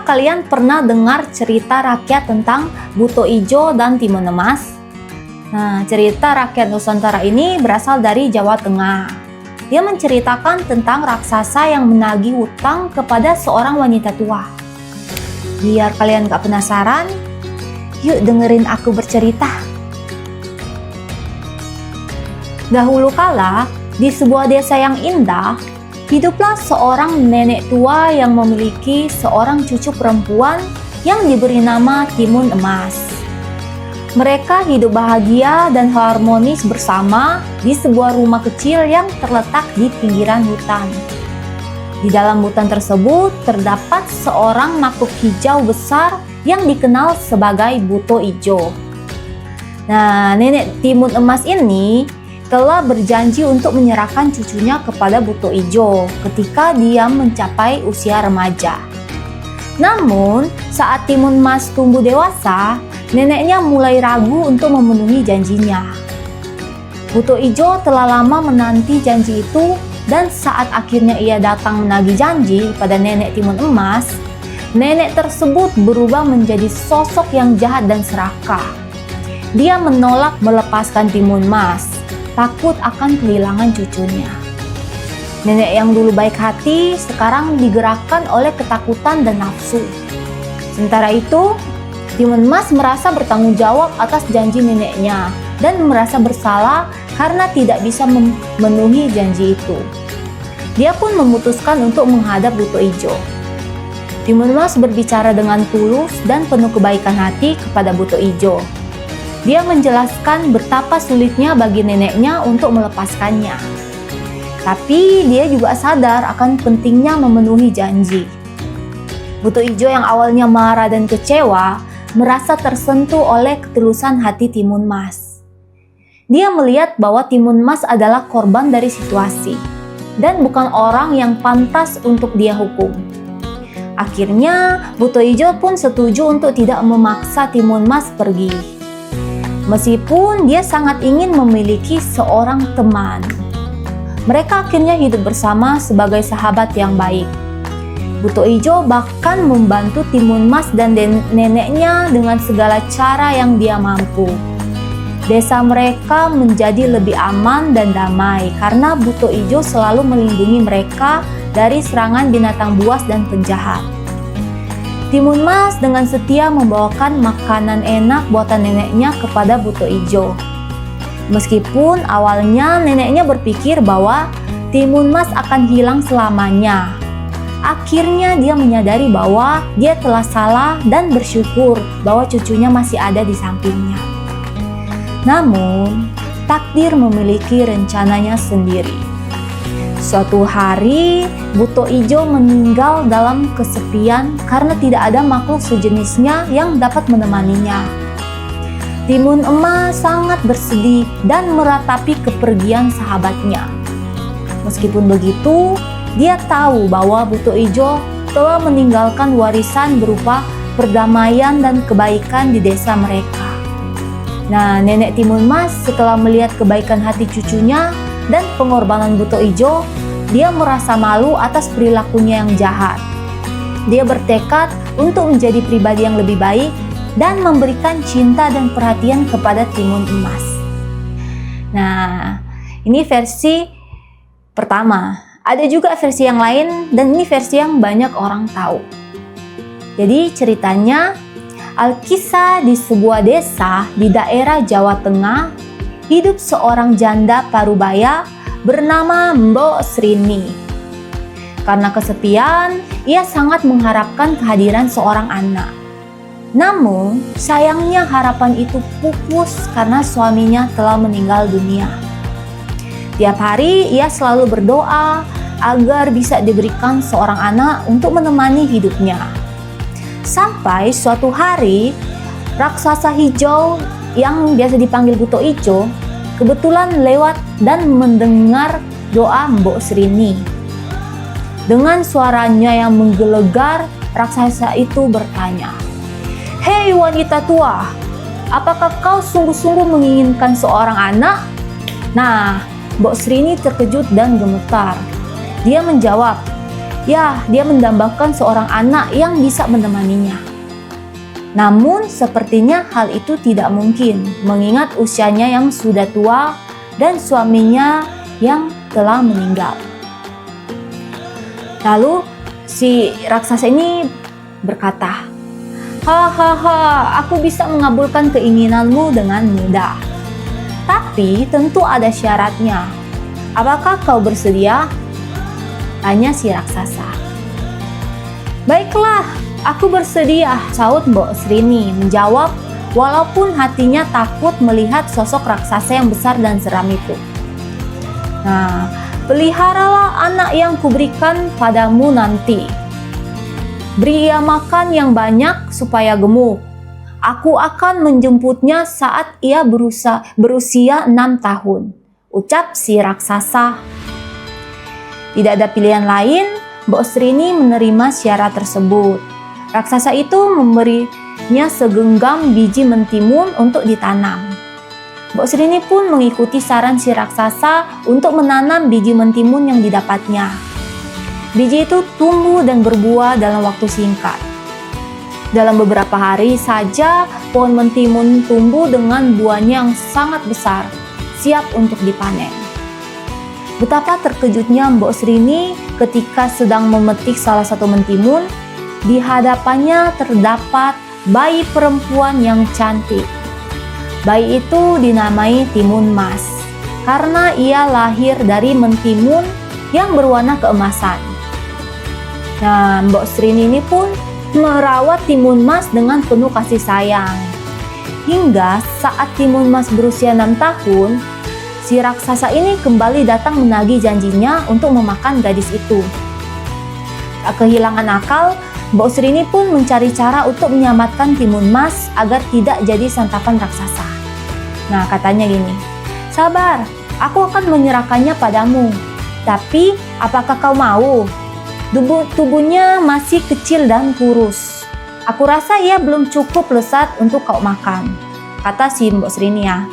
kalian pernah dengar cerita rakyat tentang Buto Ijo dan Timun Emas? Nah, cerita rakyat Nusantara ini berasal dari Jawa Tengah. Dia menceritakan tentang raksasa yang menagih hutang kepada seorang wanita tua. Biar kalian gak penasaran, yuk dengerin aku bercerita. Dahulu kala, di sebuah desa yang indah, hiduplah seorang nenek tua yang memiliki seorang cucu perempuan yang diberi nama Timun Emas. Mereka hidup bahagia dan harmonis bersama di sebuah rumah kecil yang terletak di pinggiran hutan. Di dalam hutan tersebut terdapat seorang makhluk hijau besar yang dikenal sebagai Buto Ijo. Nah, nenek Timun Emas ini telah berjanji untuk menyerahkan cucunya kepada Buto Ijo ketika dia mencapai usia remaja. Namun, saat Timun Emas tumbuh dewasa, neneknya mulai ragu untuk memenuhi janjinya. Buto Ijo telah lama menanti janji itu, dan saat akhirnya ia datang menagih janji pada nenek Timun Emas, nenek tersebut berubah menjadi sosok yang jahat dan serakah. Dia menolak melepaskan Timun Emas, takut akan kehilangan cucunya. Nenek yang dulu baik hati sekarang digerakkan oleh ketakutan dan nafsu. Sementara itu, Timun Emas merasa bertanggung jawab atas janji neneknya dan merasa bersalah karena tidak bisa memenuhi janji itu. Dia pun memutuskan untuk menghadap Buto Ijo. Timun Emas berbicara dengan tulus dan penuh kebaikan hati kepada Buto Ijo. Dia menjelaskan betapa sulitnya bagi neneknya untuk melepaskannya. Tapi dia juga sadar akan pentingnya memenuhi janji. Buto Ijo yang awalnya marah dan kecewa, merasa tersentuh oleh ketulusan hati Timun Emas. Dia melihat bahwa Timun Emas adalah korban dari situasi, dan bukan orang yang pantas untuk dia hukum. Akhirnya, Buto Ijo pun setuju untuk tidak memaksa Timun Emas pergi. Meskipun dia sangat ingin memiliki seorang teman. Mereka akhirnya hidup bersama sebagai sahabat yang baik. Buto Ijo bahkan membantu Timun Emas dan neneknya dengan segala cara yang dia mampu. Desa mereka menjadi lebih aman dan damai karena Buto Ijo selalu melindungi mereka dari serangan binatang buas dan penjahat. Timun Emas dengan setia membawakan makanan enak buatan neneknya kepada Buto Ijo. Meskipun awalnya neneknya berpikir bahwa Timun Emas akan hilang selamanya. Akhirnya dia menyadari bahwa dia telah salah dan bersyukur bahwa cucunya masih ada di sampingnya. Namun, takdir memiliki rencananya sendiri. Suatu hari, Buto Ijo meninggal dalam kesepian karena tidak ada makhluk sejenisnya yang dapat menemaninya. Timun Emas sangat bersedih dan meratapi kepergian sahabatnya. Meskipun begitu, dia tahu bahwa Buto Ijo telah meninggalkan warisan berupa perdamaian dan kebaikan di desa mereka. Nah, nenek Timun Emas setelah melihat kebaikan hati cucunya dan pengorbanan Buto Ijo, dia merasa malu atas perilakunya yang jahat. Dia bertekad untuk menjadi pribadi yang lebih baik dan memberikan cinta dan perhatian kepada Timun Emas. Nah, ini versi pertama. Ada juga versi yang lain dan ini versi yang banyak orang tahu. Jadi ceritanya, alkisah di sebuah desa di daerah Jawa Tengah, hidup seorang janda parubaya bernama Mbok Srini. Karena kesepian, ia sangat mengharapkan kehadiran seorang anak. Namun, sayangnya harapan itu pupus karena suaminya telah meninggal dunia. Tiap hari ia selalu berdoa agar bisa diberikan seorang anak untuk menemani hidupnya. Sampai suatu hari, raksasa hijau yang biasa dipanggil Buto Ijo kebetulan lewat dan mendengar doa Mbok Srini. Dengan suaranya yang menggelegar, raksasa itu bertanya, "Hei wanita tua, apakah kau sungguh-sungguh menginginkan seorang anak?" Nah, Mbok Srini terkejut dan gemetar. Dia menjawab, Ya, dia mendambakan seorang anak yang bisa menemaninya. Namun, sepertinya hal itu tidak mungkin, mengingat usianya yang sudah tua dan suaminya yang telah meninggal. Lalu, si raksasa ini berkata, "Hahaha, aku bisa mengabulkan keinginanmu dengan mudah. Tapi tentu ada syaratnya. Apakah kau bersedia?" Tanya si raksasa. "Baiklah, aku bersedia," sahut Mbok Srini menjawab, walaupun hatinya takut melihat sosok raksasa yang besar dan seram itu. "Nah, peliharalah anak yang kuberikan padamu nanti. Beri ia makan yang banyak supaya gemuk. Aku akan menjemputnya saat ia berusia 6 tahun, ucap si raksasa. Tidak ada pilihan lain, Mbok Srini menerima syarat tersebut. Raksasa itu memberinya segenggam biji mentimun untuk ditanam. Mbok Srini pun mengikuti saran si raksasa untuk menanam biji mentimun yang didapatnya. Biji itu tumbuh dan berbuah dalam waktu singkat. Dalam beberapa hari saja, pohon mentimun tumbuh dengan buahnya yang sangat besar, siap untuk dipanen. Betapa terkejutnya Mbok Srini ketika sedang memetik salah satu mentimun. Di hadapannya terdapat bayi perempuan yang cantik. Bayi itu dinamai Timun Mas karena ia lahir dari mentimun yang berwarna keemasan. Nah, Mbok Srini ini pun merawat Timun Mas dengan penuh kasih sayang. Hingga saat Timun Mas berusia 6 tahun, si raksasa ini kembali datang menagih janjinya untuk memakan gadis itu. Tak kehilangan akal, Mbok Srini pun mencari cara untuk menyelamatkan Timun Mas agar tidak jadi santapan raksasa. Nah, katanya gini, "Sabar, aku akan menyerahkannya padamu. Tapi, apakah kau mau? Tubuhnya masih kecil dan kurus. Aku rasa ia belum cukup lezat untuk kau makan," kata si Mbok Srini ya.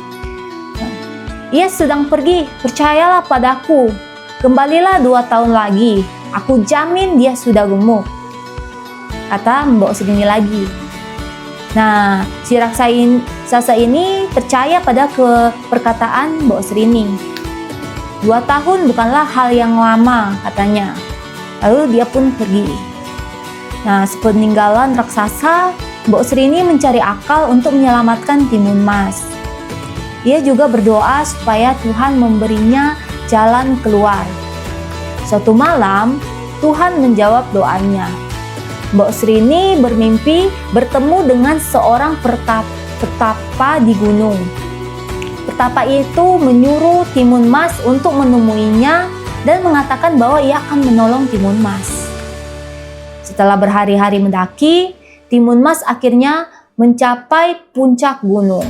"Ia sedang pergi, percayalah padaku. Kembalilah 2 tahun lagi, aku jamin dia sudah gemuk," kata Mbok Srini lagi. Nah, si raksasa ini percaya pada perkataan Mbok Srini. 2 tahun bukanlah hal yang lama, katanya. Lalu dia pun pergi. Nah, sepeninggalan raksasa, Mbok Srini mencari akal untuk menyelamatkan Timun Mas. Ia juga berdoa supaya Tuhan memberinya jalan keluar. Suatu malam, Tuhan menjawab doanya. Mbok Srini bermimpi bertemu dengan seorang petapa di gunung. Petapa itu menyuruh Timun Mas untuk menemuinya dan mengatakan bahwa ia akan menolong Timun Mas. Setelah berhari-hari mendaki, Timun Mas akhirnya mencapai puncak gunung.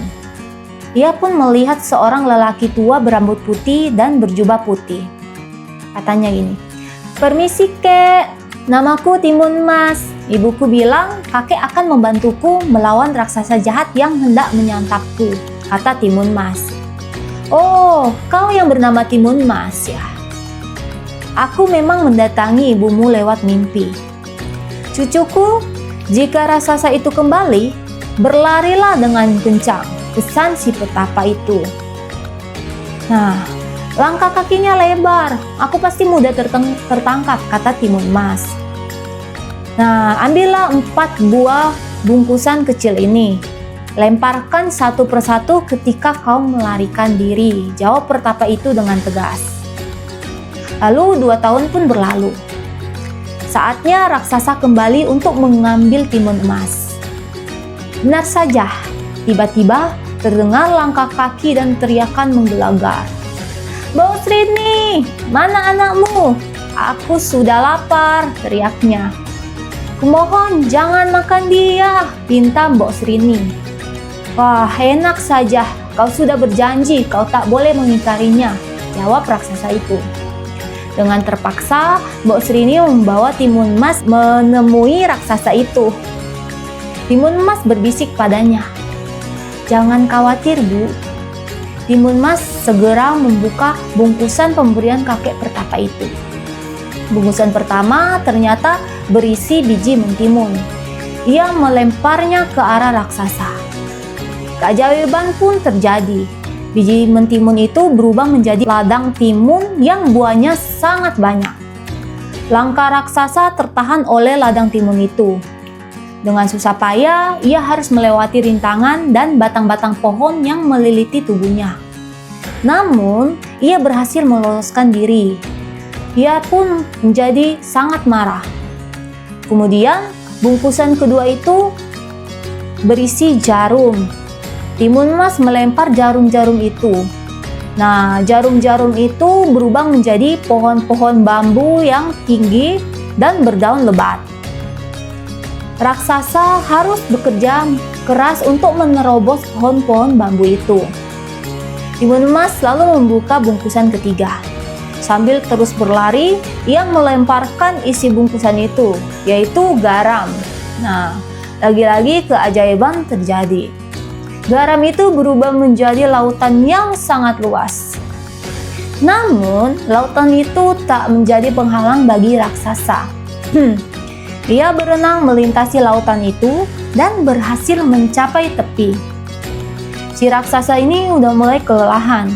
Ia pun melihat seorang lelaki tua berambut putih dan berjubah putih. Katanya gini, "Permisi kek, namaku Timun Mas. Ibuku bilang kakek akan membantuku melawan raksasa jahat yang hendak menyantapku," kata Timun Mas. "Oh, kau yang bernama Timun Mas ya? Aku memang mendatangi ibumu lewat mimpi. Cucuku, jika raksasa itu kembali, berlarilah dengan kencang," pesan si petapa itu. "Nah, langkah kakinya lebar, aku pasti mudah tertangkap," kata Timun Mas. "Nah, ambillah 4 buah bungkusan kecil ini. Lemparkan satu persatu ketika kau melarikan diri," jawab petapa itu dengan tegas. Lalu 2 tahun pun berlalu. Saatnya raksasa kembali untuk mengambil Timun Mas. Benar saja, tiba-tiba terdengar langkah kaki dan teriakan menggelegar. "Mbok Srini, mana anakmu? Aku sudah lapar," teriaknya. "Kumohon jangan makan dia," pinta Mbok Srini. "Wah, enak saja, kau sudah berjanji kau tak boleh mengingkarinya," jawab raksasa itu. Dengan terpaksa, Mbok Srini membawa Timun Mas menemui raksasa itu. Timun Mas berbisik padanya, "Jangan khawatir, Bu." Timun Mas segera membuka bungkusan pemberian kakek pertapa itu. bungkusan pertama ternyata berisi biji mentimun. Ia melemparnya ke arah raksasa. Keajaiban pun terjadi. Biji mentimun itu berubah menjadi ladang timun yang buahnya sangat banyak. Langkah raksasa tertahan oleh ladang timun itu. Dengan susah payah, ia harus melewati rintangan dan batang-batang pohon yang meliliti tubuhnya. Namun, ia berhasil meloloskan diri. Ia pun menjadi sangat marah. Kemudian, bungkusan kedua itu berisi jarum. Timun Mas melempar jarum-jarum itu. Nah, jarum-jarum itu berubah menjadi pohon-pohon bambu yang tinggi dan berdaun lebat. Raksasa harus bekerja keras untuk menerobos pohon-pohon bambu itu. Timun Mas lalu membuka bungkusan ketiga. Sambil terus berlari, ia melemparkan isi bungkusan itu, yaitu garam. Nah, lagi-lagi keajaiban terjadi. Garam itu berubah menjadi lautan yang sangat luas. Namun, lautan itu tak menjadi penghalang bagi raksasa. Ia berenang melintasi lautan itu dan berhasil mencapai tepi. Si raksasa ini udah mulai kelelahan.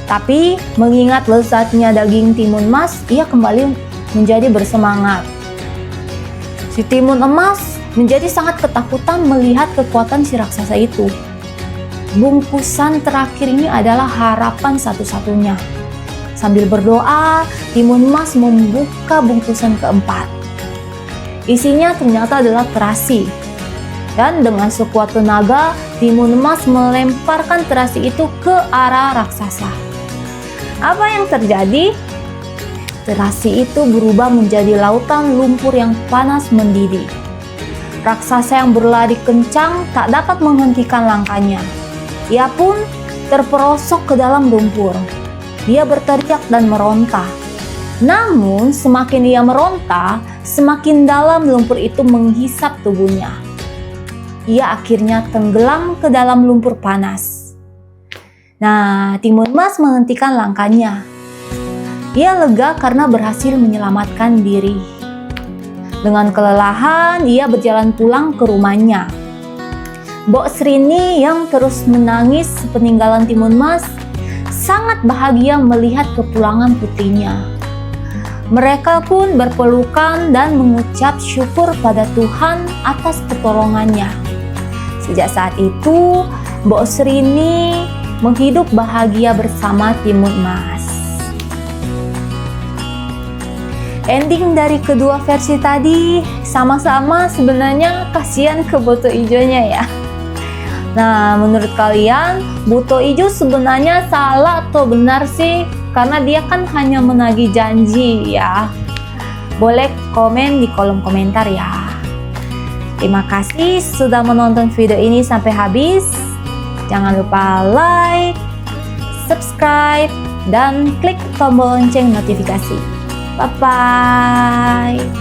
Tapi, mengingat lezatnya daging timun emas, ia kembali menjadi bersemangat. Si timun emas menjadi sangat ketakutan melihat kekuatan si raksasa itu. Bungkusan terakhir ini adalah harapan satu-satunya. Sambil berdoa, timun emas membuka bungkusan keempat. Isinya ternyata adalah terasi. Dan dengan sekuat tenaga, timun emas melemparkan terasi itu ke arah raksasa. Apa yang terjadi? Terasi itu berubah menjadi lautan lumpur yang panas mendidih. Raksasa yang berlari kencang tak dapat menghentikan langkahnya. Ia pun terperosok ke dalam lumpur. Dia berteriak dan meronta. Namun, semakin ia meronta, semakin dalam lumpur itu menghisap tubuhnya. Ia akhirnya tenggelam ke dalam lumpur panas. Nah, timun emas menghentikan langkahnya. Ia lega karena berhasil menyelamatkan diri. Dengan kelelahan, ia berjalan pulang ke rumahnya. Mbok Srini yang terus menangis peninggalan timun emas sangat bahagia melihat kepulangan putrinya. Mereka pun berpelukan dan mengucap syukur pada Tuhan atas pertolongannya. Sejak saat itu, Mbok Srini menghidup bahagia bersama timun emas. Ending dari kedua versi tadi sama-sama sebenarnya kasihan ke Buto Ijonya ya. Nah, menurut kalian, Buto Ijo sebenarnya salah atau benar sih? Karena dia kan hanya menagih janji ya. Boleh komen di kolom komentar ya. Terima kasih sudah menonton video ini sampai habis. Jangan lupa like, subscribe, dan klik tombol lonceng notifikasi. Bye-bye.